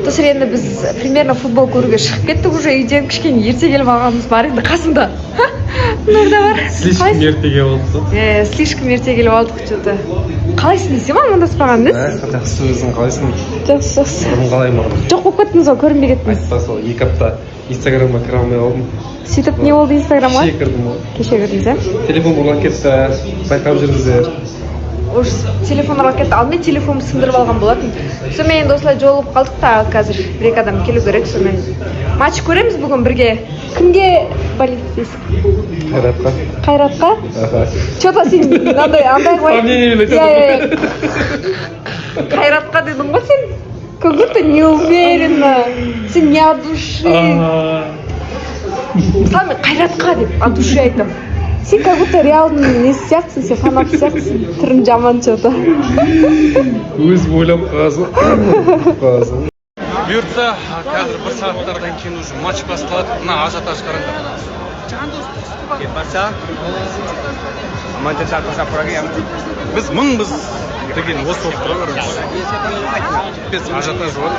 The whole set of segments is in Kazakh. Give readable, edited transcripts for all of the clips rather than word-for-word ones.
Тосыр енді біз примерно футбол көруге шығып кеттік уже үйден кішкене ерте келіп алғанымыз бар енді қасымда. Нұрда бар. Слишком ерте келіп алдық. Слишком ерте келіп алдық что-то. Қалайсың десем амандаспағанбыз? Жақсы, өзің қалайсың? Жақсы. Бұрын қалай маған? Жоқ болып кеттіңіз ғой, көрінбей кеттіңіз. Айтпа сол 2 апта Инстаграмға кіре алмай қалдым. Сөйтіп не болды Инстаграмға? Кеше кірдім ғой. Кеше кірдіңіз, Телефон ұрлап кетті, байқап жүріңіздер. Уж телефон ұрлап кетті. Алдымен телефонымды сындырып алған болатын. Сонымен енді осылай жолығып қалдық та қазір 1-2 адам келу керек. Сонымен матч көреміз бүгін бірге. Кімге болеть дейсің? Қайратқа. Қайратқа? Аха. Че-то сен андай ғой. Сомнение білетін. Қайратқа дедің ғой сен? Как будто не уверена. Сен не от души. Мысалы мен Қайратқа деп от души айтам. Сен как будто реалдың несі сияқтысың, сен фанат сияқтысың. Түрің жаман что-то. Өзім ойлап қаласың. Бұйыртса, қазір 1 сағаттардан кейін уже матч басталады. Мына ажиотаж қараңдар. ¿Qué pasa? Vamos a intentar pasar por aquí. Біз мыңбыз деген осы болып тұра береміз. Біз ажиотаж бар.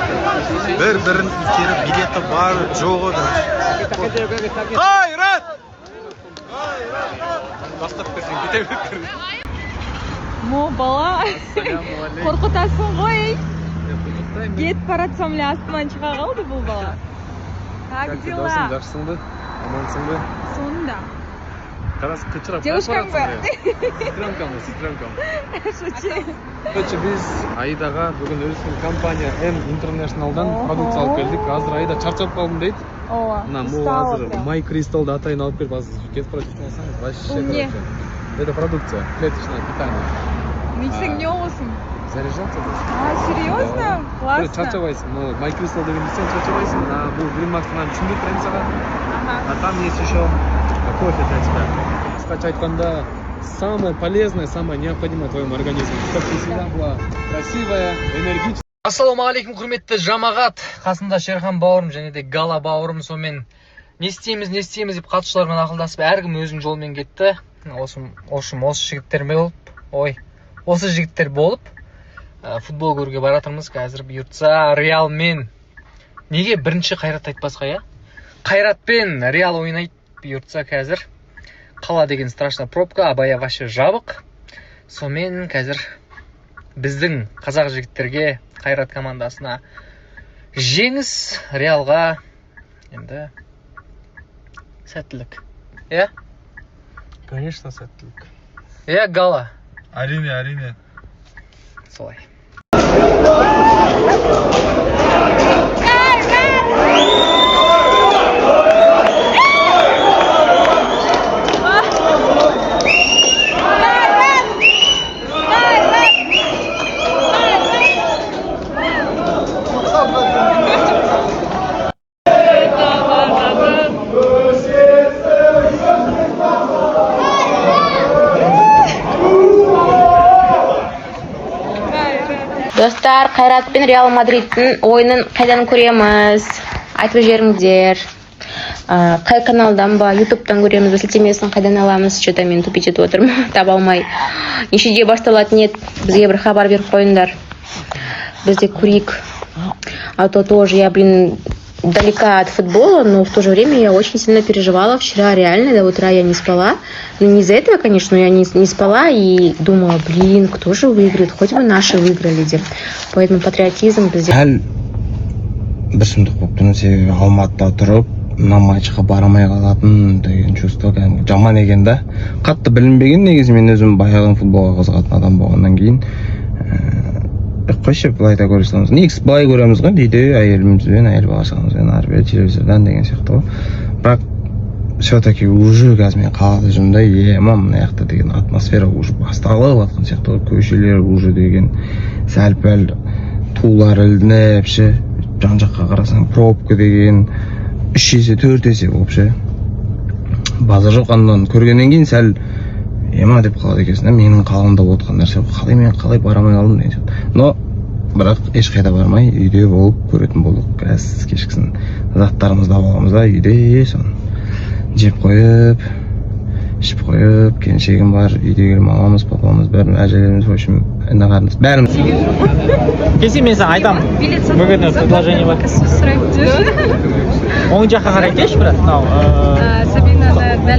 Бір-бірін итеріп билеті бар, жоғы да. Қайрат! Бастап берсең кете береді. Мо бала, қорқытасың ғой. Кетіп баратсам ле астынан шыға қалды бұл бала. Как дела? Жақсың ба? Амансың ба? Сонда. Қарасы қычырап Девушкаң ба? Сестренкам. Шучу. Короче, біз Аидаға бүгін өзінің компания M International'дан продукция алып келдік. Қазір Аида чарчап қалдым дейді. Мына бұл қазір My Crystal'ды атайын алып келіп, қазір кетіп бара жатқан алсаңыз, вообще короче. Это продукция, клеточное питание. Мексің не олысың? Заряжаться будешь? Серьезно? Классно. Чарчабайсың, но My Crystal деген сен чарчабайсың, а бұл Greenmax-дан түсіндіріп саған. А там есть еще кофе для тебя. Кстати, айтқанда, самое полезное, самое необходимое твоему организму, чтобы ты всегда была красивая, энергичная. Ассалаумағалейкум, құрметті жамағат. Қасында Шерхан бауырым және де Гала бауырым. Сонымен не істейміз деп қатысушылармен ақылдасып, әркім өзінің жолымен кетті. Осы жігіттер болып футбол көруге баратырмыз. Қазір бұйыртса Реалмен. Неге бірінші Қайрат айтпасқа, я? Қайратпен Реал ойнайды бұйыртса қазір. Қала деген страшно пробка, абая вообще жабық. Сонымен қазір біздің қазақ жігіттерге, Қайрат командасына жеңіс, Реалға енді сәттілік. Е? Конечно, сәттілік. Е, Гала? Әрине. Солай. Достар, Қайрат пен Реал Мадридтің ойынын қайдан көреміз? Айтып жіберіңіздер. Қай каналдан ба, ютубтан көреміз, сілтемесін қайдан аламыз? Что-то мен тупить етіп отырмын, таба алмай. Нешеде басталатын еді, бізге бір хабар беріп қойыңдар. Бізде көрейік. А то тоже я, далека от футбола, но в то же время я очень сильно переживала. Вчера реально до утра я не спала. Ну, не из-за этого, конечно, но я не спала и думала, кто же выиграет? Хоть бы наши выиграли деп. Поэтому патриотизм бізде. Әл бір сұмдық болып тұрмын, себебі Алматыда тұрып, мына матчқа барамай қалатын деген чувство жаман екен да. Қатты білінбеген, негізі мен өзім баяғыдан футболға қызығатын адам болғаннан кейін. Қойшы былай да көре саламыз. Негізі былай көреміз ғой, дейді әйелімізбен, әйел балашағымызбен, ары бері телевизордан деген сияқты ғой. Бірақ все-таки уже қазір мен қалада жүрмін, мына жақта деген атмосфера уже басталып жатқан сияқты ғой. Көшелер уже деген сәл-пәл тулар ілініп, жан жаққа қарасаң пробка деген 3 есе 4 есе болып базар жоққаннан көргеннен кейін сәл ема деп қалады екенсің, менің қаламда отқан нәрсе қалай барамай қалдым деген сияқты. Но бірақ ешқайда бармай үйде болып көретін болдық. Кешкісін заттарымызды аламыз да, үйде соны жеп қойып, ішіп қойып, келіншегім бар, үйдегі мамамыз, папамыз, бәріміз, әжелеріміз, в общем, інағарымыз, бәріміз. келсе мен саған айтамын бөгетін предложение бар оң жаққа қарай келші брат мынау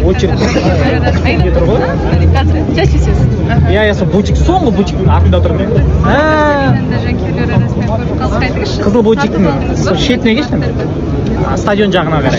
очередь неде тұр ғой иә сол бутик соңғы бутиктің артында тұр қызыл бутиктің шетіне келші стадион жағына қарай